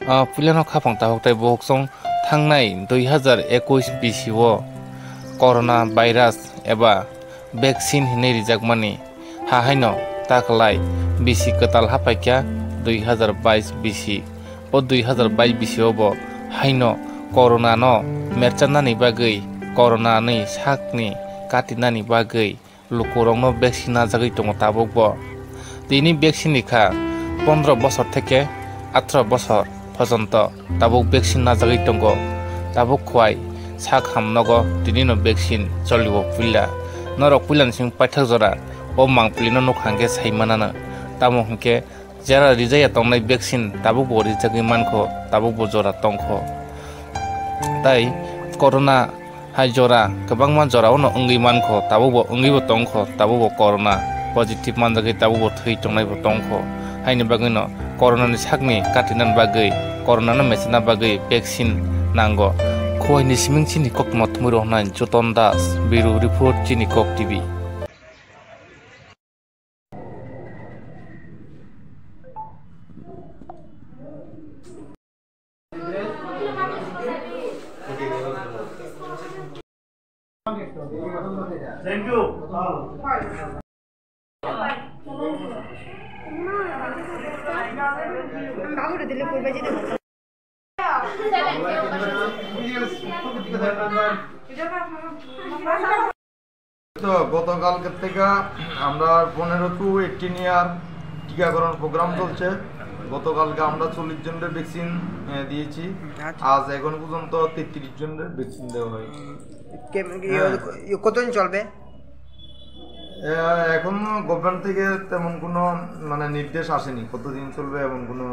पुलिनो खाफां ताहकताय बहकसं थांनाय 2021 BCO करona भाइरास एबा वैक्सीन हिनै रिजाकमानि हाहायनो ताकलाय बिसि कताल हापायक्या 2022 BC ओ 2022 BCO बो हायनो करona नो मेरचानानि बागै करona नि साकनि काटिनानि बागै लुकुरंनो वैक्सीन नाजागै दङ ताबकबो दिनि वैक्सीन निखा 15 বছর থেকে 18 বছর পর্যন্ত তাবুক ভ্যাকসিন নাজাগৈ দङ তাবুক খোয়াই সাক হামনগো দিনিনো ভ্যাকসিন চলিব পুইলা নরক পুইলান সিং পাইথাক জরা ও মাংপুলিনো নখাंगे साइमानानो तामो हंके जरा रिजाया तंनाय भ्याकसिन ताबुक बो रिजागै मानखो ताबुक बो जरा तंखो ताई करona हाय जरा गोबांमान जरावनो अंगै मानखो ताबुक बो अंगैबो तंखो ताबुक बो करona पजिटिव मानजागै ताबुक बो थै तंनायबो तंखो हायनि बागैनो करona नि साकनि काटिनान बागै करona नो मेसिना बागै भ्याकसिन नांगो खोयनि सिमिं चिनि कक मथमुरो हनाय जतन दास बिरु रिपोर्ट चिनि कक टीवी Thank you. বাবুরে দিলে কই বাজে দেব তো গতকালকে থেকে আমরা 15 to 18 ইয়ার টিকাকরণ প্রোগ্রাম চলছে গতকালকে আমরা 40 জনের ভ্যাকসিন দিয়েছি আজ এখন পর্যন্ত 33 জনের ভ্যাকসিন দেওয়া হয়েছে কতদিন চলবে এখন গভর্নমেন্ট থেকে তেমন কোনো মানে নির্দেশ আসেনি কতদিন চলবে এমন কোনো